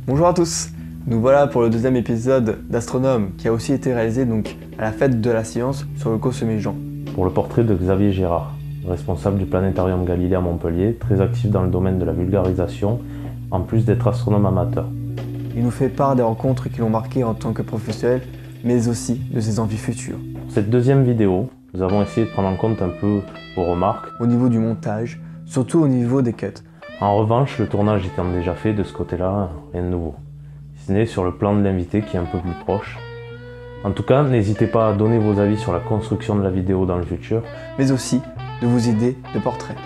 Bonjour à tous, nous voilà pour le deuxième épisode d'Astronome qui a aussi été réalisé donc à la fête de la science sur le Cosme-Jean. Pour le portrait de Xavier Girard, responsable du Planétarium Galilée à Montpellier, très actif dans le domaine de la vulgarisation, en plus d'être astronome amateur. Il nous fait part des rencontres qui l'ont marqué en tant que professionnel, mais aussi de ses envies futures. Pour cette deuxième vidéo, nous avons essayé de prendre en compte un peu vos remarques. Au niveau du montage, surtout au niveau des cuts. En revanche, le tournage étant déjà fait de ce côté-là, rien de nouveau. Si ce n'est sur le plan de l'invité qui est un peu plus proche. En tout cas, n'hésitez pas à donner vos avis sur la construction de la vidéo dans le futur. Mais aussi de vos idées de portraits.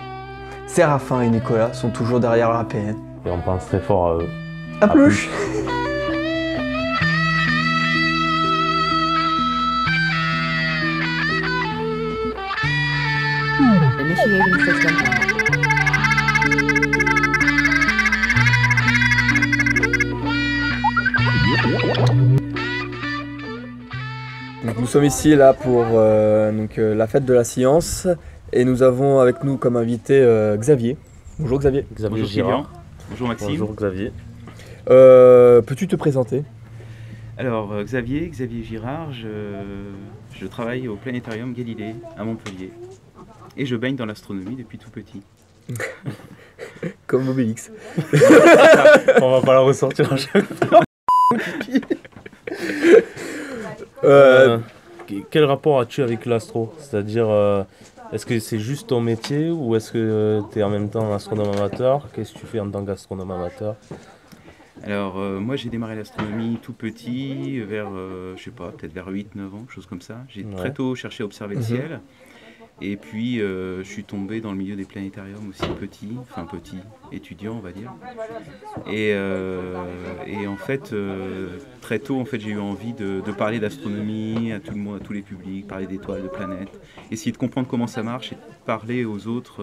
Séraphin et Nicolas sont toujours derrière l'APN. Et on pense très fort à eux. À plus. Initiating system. Donc, nous sommes ici là pour la fête de la science et nous avons avec nous comme invité Xavier. Bonjour Xavier. Xavier Bonjour Girard. Sylvain. Bonjour Maxime. Bonjour Xavier. Peux-tu te présenter? Alors Xavier Girard, je travaille au Planétarium Galilée à Montpellier et je baigne dans l'astronomie depuis tout petit. Comme Obélix. On va pas la ressortir à chaque fois. Quel rapport as-tu avec l'astro? C'est-à-dire, est-ce que c'est juste ton métier ou est-ce que tu es en même temps astronome amateur? Qu'est-ce que tu fais en tant qu'astronome amateur? Alors moi j'ai démarré l'astronomie tout petit, vers, je sais pas, peut-être vers 8-9 ans, chose comme ça. J'ai très tôt cherché à observer le ciel. Et puis je suis tombé dans le milieu des planétariums aussi petit, étudiant on va dire. Et en fait, très tôt en fait, j'ai eu envie de parler d'astronomie à tout le monde, à tous les publics, parler d'étoiles, de planètes, essayer de comprendre comment ça marche et de parler aux autres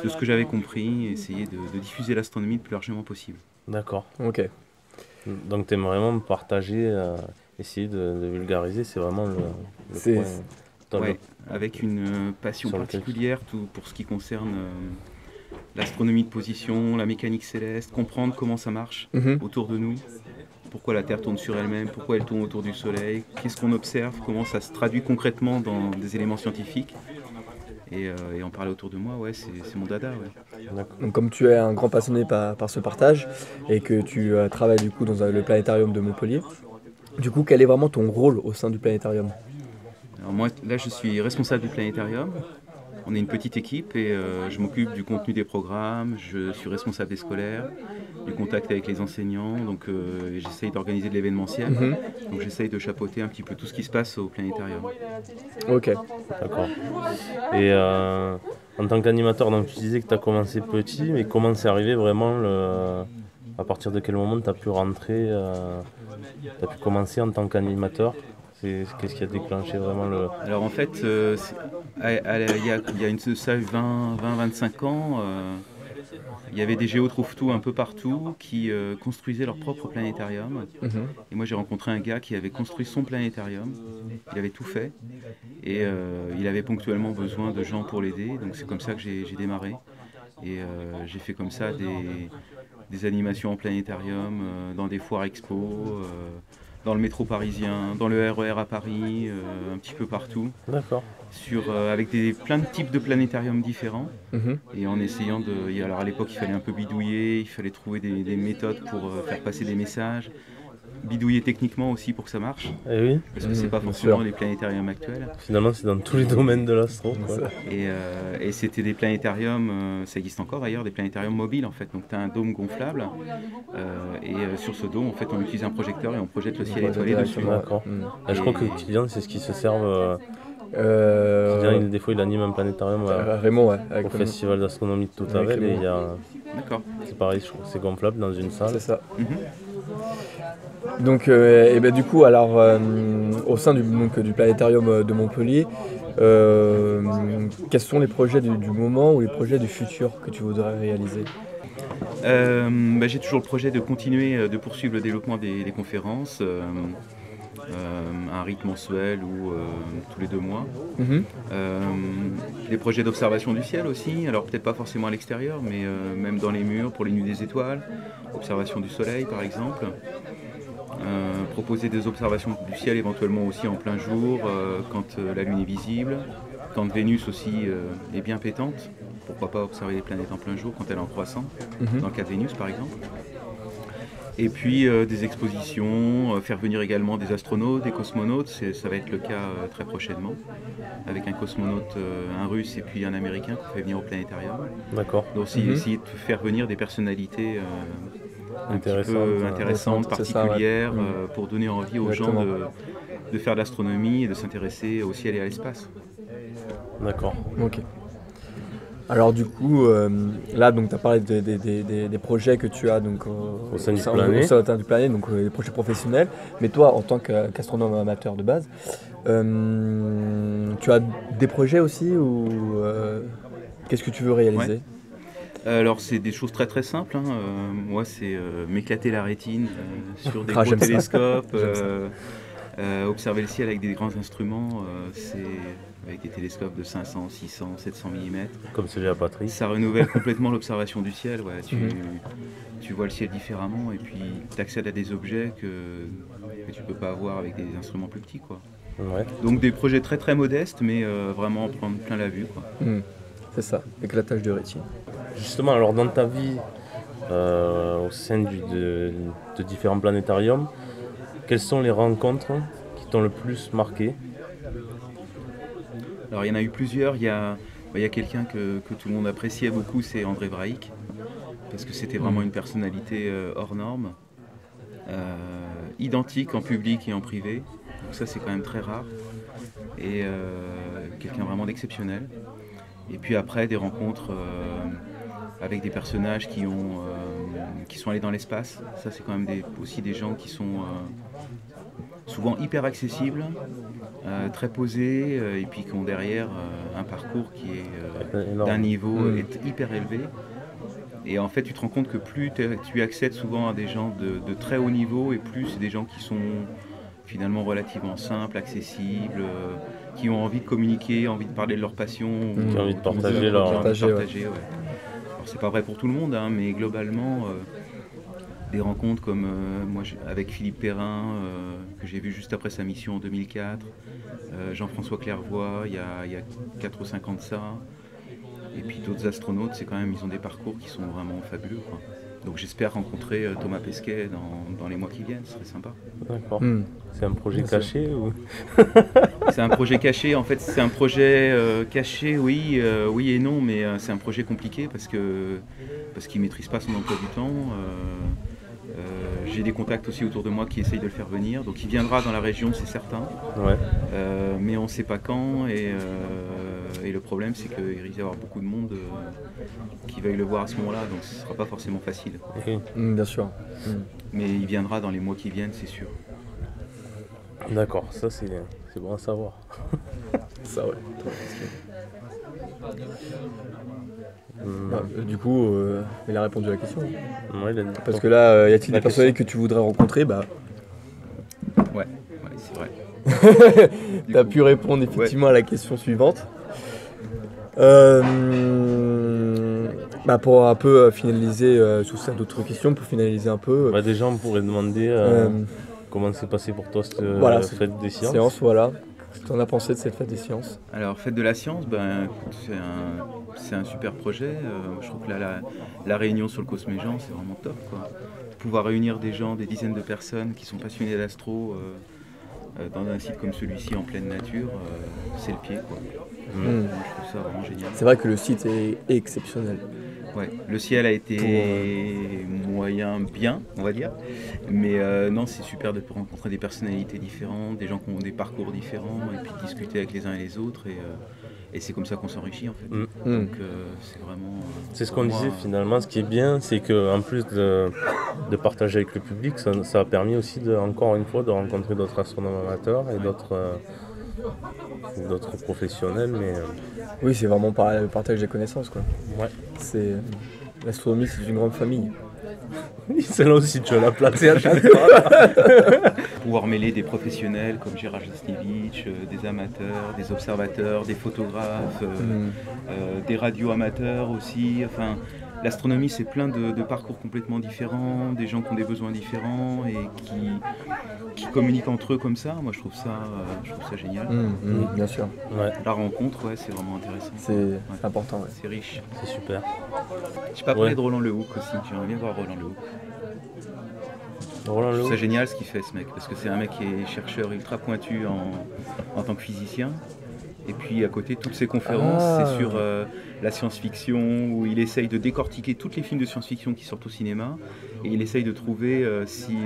de ce que j'avais compris, essayer de diffuser l'astronomie le plus largement possible. D'accord. Ok. Donc tu aimes vraiment partager, essayer de vulgariser, c'est vraiment le C'est- point. Ouais, avec une passion Sur lequel- particulière pour ce qui concerne l'astronomie de position, la mécanique céleste, comprendre comment ça marche autour de nous, pourquoi la Terre tourne sur elle-même, pourquoi elle tourne autour du Soleil, qu'est-ce qu'on observe, comment ça se traduit concrètement dans des éléments scientifiques. Et en parler autour de moi, ouais, c'est mon dada. Ouais. D'accord. Donc, comme tu es un grand passionné par ce partage et que tu travailles du coup dans le planétarium de Montpellier, du coup quel est vraiment ton rôle au sein du planétarium? Alors moi, là, je suis responsable du planétarium. On est une petite équipe et je m'occupe du contenu des programmes, je suis responsable des scolaires, du contact avec les enseignants, donc j'essaye d'organiser de l'événementiel. Donc j'essaye de chapeauter un petit peu tout ce qui se passe au planétarium. Ok. D'accord. Et en tant qu'animateur, donc tu disais que tu as commencé petit, mais comment c'est arrivé vraiment à partir de quel moment tu as pu rentrer, tu as pu commencer en tant qu'animateur? Qu'est-ce qui a déclenché vraiment le... Alors en fait, il y a ça 20-25 ans, il y avait des géotrouve-tout un peu partout qui construisaient leur propre planétarium. Et moi j'ai rencontré un gars qui avait construit son planétarium, il avait tout fait et il avait ponctuellement besoin de gens pour l'aider, donc c'est comme ça que j'ai démarré. Et j'ai fait comme ça des animations en planétarium, dans des foires expo, dans le métro parisien, dans le RER à Paris, un petit peu partout. D'accord. Avec plein de types de planétariums différents. Et en essayant de... Alors à l'époque, il fallait un peu bidouiller, il fallait trouver des méthodes pour faire passer des messages. Bidouiller techniquement aussi pour que ça marche. Et oui, Parce que c'est pas bien forcément sûr. les planétariums actuels. finalement c'est dans tous les domaines de l'astro, quoi. Et c'était des planétariums, ça existe encore d'ailleurs, des planétariums mobiles en fait. Donc tu as un dôme gonflable sur ce dôme en fait on utilise un projecteur et on projette le ciel étoilé dessus. D'accord. Je crois que Kylian, c'est ce qui se servent. Des fois il anime un planétarium Raymond, ouais. au Festival d'astronomie de Toutavel Avec et Raymond. il y a... D'accord. C'est pareil, je trouve que c'est gonflable dans une salle. C'est ça. Mhm. Donc, et ben, du coup, alors, au sein du planétarium de Montpellier, quels sont les projets du moment ou les projets du futur que tu voudrais réaliser? J'ai toujours le projet de continuer de poursuivre le développement des conférences, à un rythme mensuel ou tous les 2 mois. Des projets d'observation du ciel aussi, alors peut-être pas forcément à l'extérieur, mais même dans les murs pour les nuits des étoiles, observation du soleil par exemple. Proposer des observations du ciel éventuellement aussi en plein jour, quand la lune est visible, quand Vénus aussi est bien pétante. Pourquoi pas observer les planètes en plein jour quand elle est en croissant, dans le cas de Vénus par exemple. Et puis des expositions, faire venir également des astronautes, des cosmonautes, ça va être le cas très prochainement, avec un cosmonaute, un russe et puis un américain qu'on fait venir au planétarium. D'accord. Donc aussi essayer de faire venir des personnalités un petit peu intéressantes, c'est ça, particulières, ouais. pour donner envie aux Exactement. gens de faire de l'astronomie et de s'intéresser au ciel et à l'espace. D'accord. Ok. Alors du coup, là donc tu as parlé des projets que tu as donc, Au sein du Planet. au sein du Planet, donc des projets professionnels. Mais toi, en tant qu'astronome amateur de base, tu as des projets aussi ou qu'est-ce que tu veux réaliser? Alors c'est des choses très très simples, hein. Moi c'est m'éclater la rétine sur des Ah, gros j'aime ça. télescopes, J'aime ça. observer le ciel avec des grands instruments, avec des télescopes de 500, 600, 700 mm. Comme celui à Patrick. Ça renouvelle complètement l'observation du ciel. Ouais. Tu vois le ciel différemment et puis tu accèdes à des objets que tu ne peux pas avoir avec des instruments plus petits, quoi. Ouais. Donc des projets très très modestes, mais vraiment prendre plein la vue, quoi. C'est ça, éclatage de rétine. Justement, alors dans ta vie, au sein de différents planétariums, quelles sont les rencontres qui t'ont le plus marqué? Alors il y en a eu plusieurs. Il y a quelqu'un que tout le monde appréciait beaucoup, c'est André Vraïc, parce que c'était vraiment une personnalité hors norme, identique en public et en privé. Donc ça c'est quand même très rare. Et quelqu'un vraiment d'exceptionnel. Et puis après des rencontres avec des personnages qui sont allés dans l'espace. Ça c'est quand même aussi des gens qui sont souvent hyper accessibles, très posés, et puis qui ont derrière un parcours qui est d'un niveau hyper élevé. Et en fait, tu te rends compte que plus tu accèdes souvent à des gens de très haut niveau, et plus c'est des gens qui sont finalement relativement simples, accessibles, qui ont envie de communiquer, envie de parler de leur passion, Qui ont envie de partager leur leur... Partager, ouais. Alors c'est pas vrai pour tout le monde, hein, mais globalement, des rencontres comme avec Philippe Perrin, que j'ai vu juste après sa mission en 2004, Jean-François Clairvoy, il y a 4 ou 5 ans de ça, et puis d'autres astronautes, ils ont des parcours qui sont vraiment fabuleux, quoi. Donc j'espère rencontrer Thomas Pesquet dans les mois qui viennent, ce serait sympa. D'accord. C'est un projet caché ou... C'est un projet caché, en fait c'est un projet caché, oui et non, mais c'est un projet compliqué parce qu'il ne maîtrise pas son emploi du temps. J'ai des contacts aussi autour de moi qui essayent de le faire venir, donc il viendra dans la région, c'est certain. Ouais. Mais on ne sait pas quand, et le problème c'est qu'il risque d'y avoir beaucoup de monde qui veuille le voir à ce moment-là, donc ce ne sera pas forcément facile. Ok. Bien sûr. Mais il viendra dans les mois qui viennent, c'est sûr. D'accord, ça c'est bon à savoir. Ça, ouais. Du coup, il a répondu à la question. Ouais, il a dit- Parce que là, y a-t-il La des personnalités que tu voudrais rencontrer? Bah, Ouais, c'est vrai. tu as pu répondre effectivement à la question suivante. Bah, pour un peu finaliser, sous ça d'autres questions, pour finaliser un peu. Bah, déjà, on pourrait demander comment s'est passé pour toi cette Voilà, fête des sciences. séance, voilà. Qu'est-ce que tu en as pensé de cette fête des sciences? Alors, Fête de la Science, c'est un super projet. Je trouve que là, la réunion sur le Cosméjean, c'est vraiment top, quoi. Pouvoir réunir des gens, des dizaines de personnes qui sont passionnés d'astro dans un site comme celui-ci en pleine nature, c'est le pied, quoi. Moi, je trouve ça vraiment génial. C'est vrai que le site est exceptionnel. Ouais, le ciel a été moyen bien, on va dire. Mais non, c'est super de rencontrer des personnalités différentes, des gens qui ont des parcours différents, et puis de discuter avec les uns et les autres. Et c'est comme ça qu'on s'enrichit, en fait. Donc c'est vraiment... C'est ce qu'on disait finalement. Ce qui est bien, c'est qu'en plus de partager avec le public, ça a permis aussi, encore une fois, de rencontrer d'autres astronomes amateurs et d'autres professionnels. Mais Oui, c'est vraiment le partage des connaissances, quoi. ouais. L'astronomie, c'est une grande famille. Celle-là aussi, tu vas la placer à chaque fois. Pouvoir mêler des professionnels comme Gérard Jasniewicz, des amateurs, des observateurs, des photographes, des radioamateurs aussi. Enfin, l'astronomie, c'est plein de parcours complètement différents, des gens qui ont des besoins différents et qui communiquent entre eux comme ça. Moi, je trouve ça génial. Bien sûr. Ouais, La rencontre, ouais, c'est vraiment intéressant. C'est important. Ouais. C'est riche. c'est super. Je sais pas parler Ouais. de Roland Lehoucq aussi. J'aimerais bien voir Roland Lehoucq. Roland Je trouve ça Lehoucq. génial ce qu'il fait, ce mec, parce que c'est un mec qui est chercheur ultra pointu en tant que physicien. Et puis à côté, toutes ses conférences, c'est sur la science-fiction, où il essaye de décortiquer tous les films de science-fiction qui sortent au cinéma, et il essaye de trouver si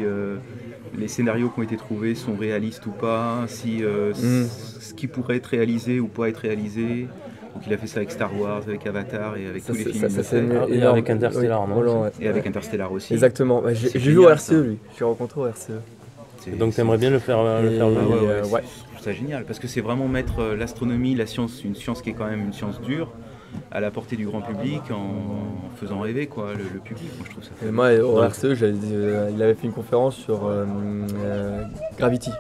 les scénarios qui ont été trouvés sont réalistes ou pas, si ce qui pourrait être réalisé ou pas être réalisé. Donc il a fait ça avec Star Wars, avec Avatar et avec tous les films. Ça, il c'est le fait. Et avec Interstellar, oui, non Roland, ouais. Et avec Interstellar aussi. Exactement. Ouais, C'est j'ai vu au génial, RCE, ça. lui. Je l'ai rencontré au RCE. C'est- Et donc t'aimerais bien le faire Et- venir. Ah ouais, ouais. je trouve ça génial parce que c'est vraiment mettre l'astronomie, la science, une science qui est quand même une science dure, à la portée du grand public en faisant rêver quoi, le public. Moi je trouve ça Et fait. moi, au RCE, il avait fait une conférence sur Gravity.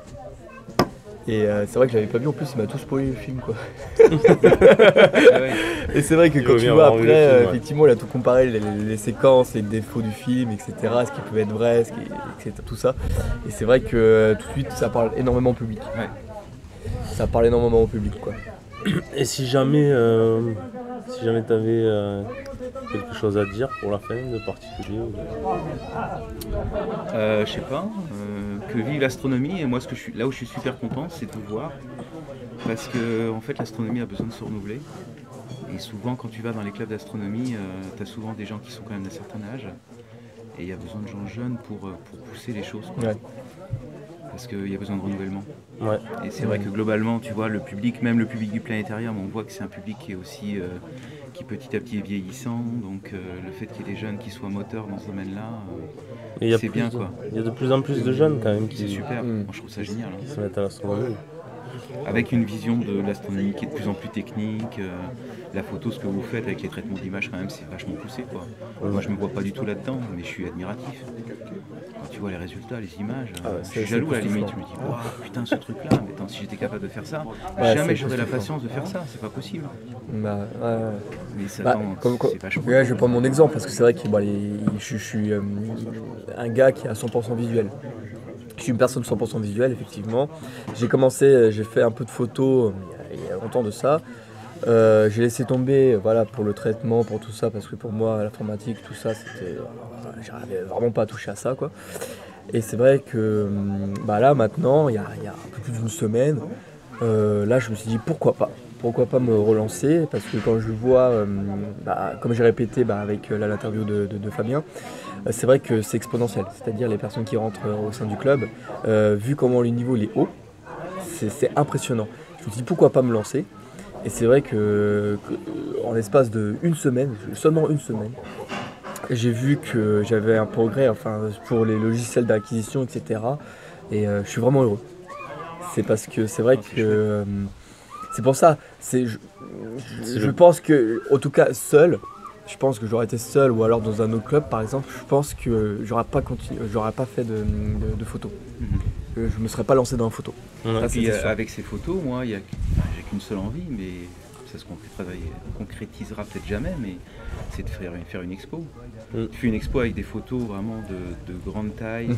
Et c'est vrai que je l'avais pas vu, en plus il m'a tout spoilé le film quoi. Ah ouais. Et c'est vrai que Il quand vaut tu mieux vois avoir vu après, le film, ouais. effectivement il a tout comparé, les séquences, les défauts du film, etc. Ce qui pouvait être vrai, etc. Tout ça. Et c'est vrai que tout de suite ça parle énormément au public. Ouais. Ça parle énormément au public quoi. Et si jamais t'avais quelque chose à dire pour la fin de particulier Je sais pas, que vive l'astronomie et moi là où je suis super content c'est de vous voir parce que en fait l'astronomie a besoin de se renouveler et souvent quand tu vas dans les clubs d'astronomie tu as souvent des gens qui sont quand même d'un certain âge et il y a besoin de gens jeunes pour pousser les choses quoi. Ouais. Parce qu'il y a besoin de renouvellement. Ouais. Et c'est vrai que globalement, tu vois, le public, même le public du planétarium, on voit que c'est un public qui est aussi, qui petit à petit est vieillissant. Donc le fait qu'il y ait des jeunes qui soient moteurs dans ce domaine-là, Et il y a c'est plus bien de- quoi. Il y a de plus en plus de jeunes quand même C'est qui super. Moi je trouve ça génial. Hein. se mettent à l'astronomie. Avec une vision de l'astronomie qui est de plus en plus technique. La photo, ce que vous faites avec les traitements d'image, quand même, c'est vachement poussé quoi. Moi je me vois pas du tout là-dedans, mais je suis admiratif. Quand tu vois les résultats, les images, Ah ouais, je c'est suis jaloux à la limite. Je époustouflant. me dis, waouh, putain, ce truc-là, mais attends, si j'étais capable de faire ça, Ouais, jamais c'est j'aurais la époustouflant. patience de faire ça, c'est pas possible. Bah, ouais. Mais ça, Bah, attends, c'est vachement. ouais, je vais prendre mon exemple parce que c'est vrai que bon, je suis un gars qui est à 100% visuel. Je suis une personne 100% visuelle, effectivement. J'ai fait un peu de photos il y a longtemps de ça. J'ai laissé tomber voilà, pour le traitement, pour tout ça, parce que pour moi, l'informatique, tout ça, j'arrivais vraiment pas à toucher à ça, quoi. Et c'est vrai que bah là, maintenant, il y a un peu plus d'une semaine, là, je me suis dit pourquoi pas me relancer, parce que quand je vois, comme j'ai répété avec l'interview de Fabien, c'est vrai que c'est exponentiel, c'est-à-dire les personnes qui rentrent au sein du club, vu comment le niveau il est haut, c'est impressionnant. Je me suis dit pourquoi pas me lancer, et c'est vrai que en l'espace de seulement une semaine, j'ai vu que j'avais un progrès pour les logiciels d'acquisition, etc. Et je suis vraiment heureux. C'est parce que c'est vrai que c'est pour ça. Je pense que, en tout cas seul, je pense que j'aurais été seul ou alors dans un autre club par exemple, je pense que j'aurais pas fait de photos. Je me serais pas lancé dans la photo. Ouais. Ça, Et puis, c'était sûr. avec ces photos, moi, j'ai qu'une seule envie, mais ça se concrétisera peut-être jamais, mais c'est de faire une expo. Tu fais une expo avec des photos vraiment de grande taille,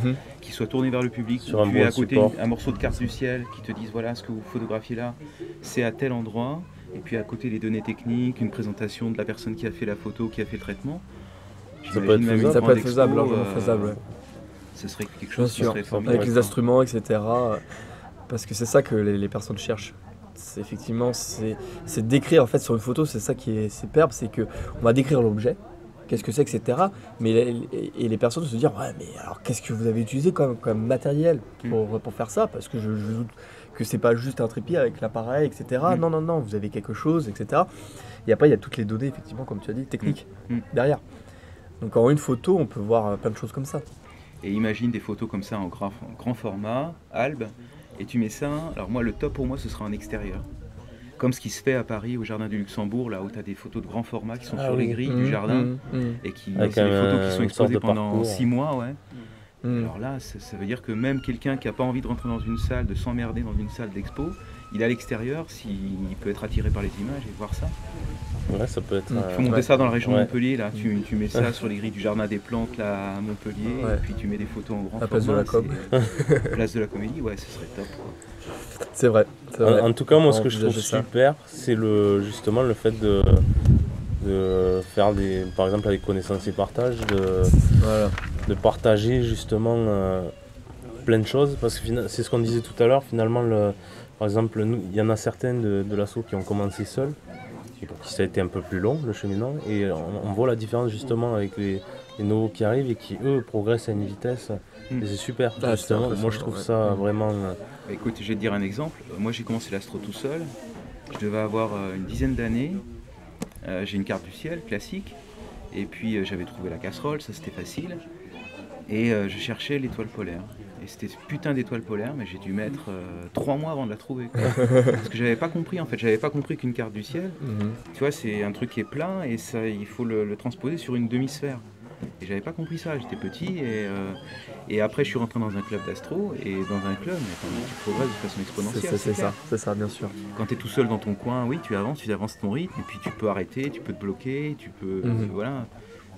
qui soient tournées vers le public. Sur un tu bon es à côté support. un morceau de carte du ciel qui te disent voilà ce que vous photographiez là, c'est à tel endroit. Et puis à côté les données techniques, une présentation de la personne qui a fait la photo, qui a fait le traitement. Ça peut être J'imagine même faisable. une Ça peut grande être faisable, expo, largement faisable. Ouais. Ce serait quelque Bien chose qui sûr, serait formidable. avec les instruments, etc. Parce que c'est ça que les personnes cherchent. C'est effectivement, c'est décrire en fait sur une photo, c'est ça qui est superbe, c'est que on va décrire l'objet, qu'est-ce que c'est, etc. Mais les personnes se dire ouais mais alors qu'est-ce que vous avez utilisé comme matériel pour faire ça, parce que je doute que c'est pas juste un trépied avec l'appareil, etc. Non, vous avez quelque chose, etc. Et après il y a toutes les données effectivement comme tu as dit techniques derrière. Donc en une photo on peut voir plein de choses comme ça. Et imagine des photos comme ça en grand format, Albe, et tu mets ça. Alors moi, le top pour moi, ce sera en extérieur. Comme ce qui se fait à Paris, au Jardin du Luxembourg, là où tu as des photos de grand format qui sont Ah sur les oui. grilles du jardin, et Avec c'est des photos qui sont une sorte exposées de pendant parcours. 6 mois. Ouais. Alors là, ça veut dire que même quelqu'un qui n'a pas envie de rentrer dans une salle, de s'emmerder dans une salle d'expo, il est à l'extérieur, il peut être attiré par les images et voir ça. Ouais, ça peut être. Il faut monter ça dans la région de Ouais. Montpellier, là. Tu mets ça sur les grilles du Jardin des Plantes là, à Montpellier, Ouais. et puis tu mets des photos en grand À la place de format. la com. Place de la Comédie, ouais, ce serait top. Quoi. C'est vrai. C'est vrai. En tout cas, moi, ce que je trouve Envisager ça. super, c'est justement le fait de faire par exemple avec connaissances et partage, Voilà. de partager justement plein de choses, parce que c'est ce qu'on disait tout à l'heure, finalement, par exemple, nous, il y en a certains de l'asso qui ont commencé seuls, et pour qui ça a été un peu plus long, le cheminement, et on voit la différence justement avec les nouveaux qui arrivent et qui, eux, progressent à une vitesse, et c'est super, Ah, c'est justement. Moi, je impressionnant, trouve ouais. ça vraiment... Bah, écoute, je vais te dire un exemple. Moi, j'ai commencé l'astro tout seul. Je devais avoir une dizaine d'années. J'ai une carte du ciel classique. Et puis, j'avais trouvé la casserole, ça c'était facile. Et je cherchais l'étoile polaire. Et c'était ce putain d'étoile polaire, mais j'ai dû mettre 3 mois avant de la trouver. Quoi. Parce que j'avais pas compris, en fait. J'avais pas compris qu'une carte du ciel, tu vois, c'est un truc qui est plein et ça, il faut le transposer sur une demi-sphère. Et j'avais pas compris ça, j'étais petit et après je suis rentré dans un club d'astro et dans un club, mais tu progresses de façon exponentielle. C'est ça, bien sûr. Quand tu es tout seul dans ton coin, oui, tu avances ton rythme et puis tu peux arrêter, tu peux te bloquer, tu peux. Voilà.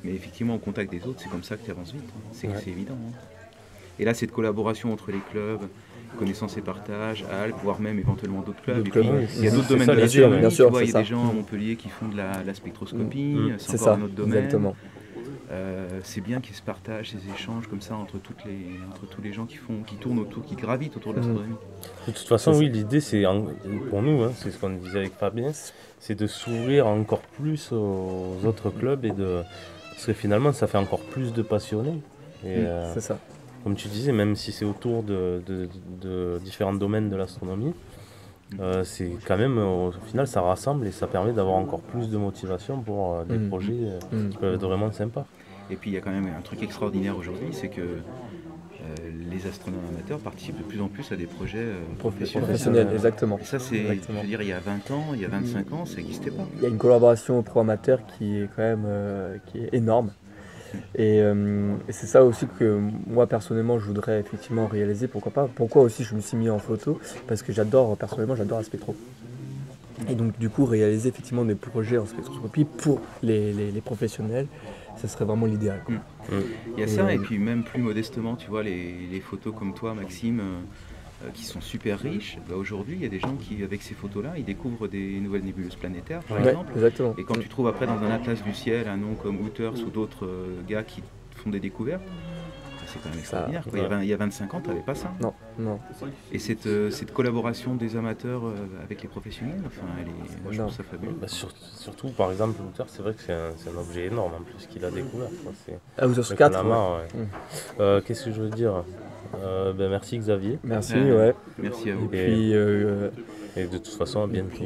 Mais effectivement, au contact des autres, c'est comme ça que tu avances vite. C'est évident. Hein. Et là, cette collaboration entre les clubs, connaissance et partage, Alpes, voire même éventuellement d'autres clubs. Et puis, il y a d'autres domaines de l'astronomie. bien sûr, tu vois, il y a c'est des ça. gens à Montpellier qui font de la spectroscopie, c'est C'est encore ça, un autre domaine. exactement. C'est bien qu'ils se partagent ces échanges comme ça entre tous les gens qui tournent autour, qui gravitent autour de l'astronomie. De toute façon, oui, l'idée, c'est pour nous, hein, c'est ce qu'on disait avec Fabien, c'est de s'ouvrir encore plus aux autres clubs parce que finalement, ça fait encore plus de passionnés. Et, C'est ça. comme tu disais, même si c'est autour de différents domaines de l'astronomie, c'est quand même, au final, ça rassemble et ça permet d'avoir encore plus de motivation pour des projets qui peuvent être vraiment sympas. Et puis il y a quand même un truc extraordinaire aujourd'hui, c'est que les astronomes amateurs participent de plus en plus à des projets Professionnel, exactement. Et ça, c'est, je veux dire, il y a 20 ans, il y a 25 ans, ça n'existait pas. Il y a une collaboration pro amateur qui est quand même qui est énorme. Et c'est ça aussi que moi personnellement je voudrais effectivement réaliser, pourquoi pas. Pourquoi aussi je me suis mis en photo, parce que personnellement j'adore la spectro. Et donc du coup réaliser effectivement des projets en spectroscopie pour les professionnels, ça serait vraiment l'idéal. Quoi. Il y a ça, et puis même plus modestement, tu vois, les photos comme toi, Maxime, qui sont super riches. Bah, aujourd'hui, il y a des gens qui, avec ces photos-là, ils découvrent des nouvelles nébuleuses planétaires, par exemple. Exactement. Et quand tu trouves après dans un atlas du ciel un nom comme Wouters ou d'autres gars qui font des découvertes, c'est quand même extraordinaire. Quoi. Il y a 25 ans, tu n'avais pas ça. Non, non. Et cette collaboration des amateurs avec les professionnels, enfin, moi, je trouve ça fabuleux. Bah, surtout, par exemple, Wouters, c'est vrai que c'est un objet énorme en plus qu'il a découvert. Quoi. Ah, vous Avec 4 Lamar, ouais. Qu'est-ce que je veux dire merci Xavier. Merci, ouais. Merci à vous. Et puis, Et de toute façon, à bientôt.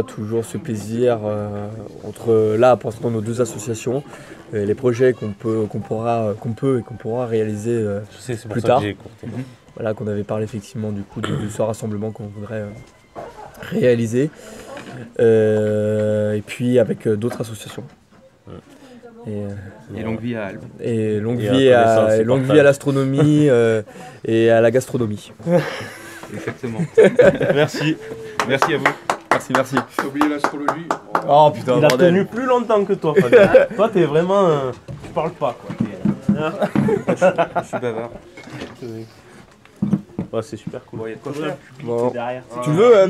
toujours ce plaisir entre là, pour l'instant, nos deux associations, les projets qu'on pourra réaliser Je sais, c'est pour plus ça tard. que j'ai écourté. Voilà, qu'on avait parlé effectivement du coup de ce rassemblement qu'on voudrait réaliser. Et puis avec d'autres associations. Et longue vie à Albe. Et longue Et vie à longue vie à l'astronomie et à la gastronomie. Exactement. Merci. Merci à vous. Merci. T'as oublié l'astrologie. Oh putain, Il a bordel. tenu plus longtemps que toi, Fabien. Toi, t'es vraiment. Tu parles pas, quoi. Je suis bavard. Ouais, c'est super cool. Bon, si tu veux, hein.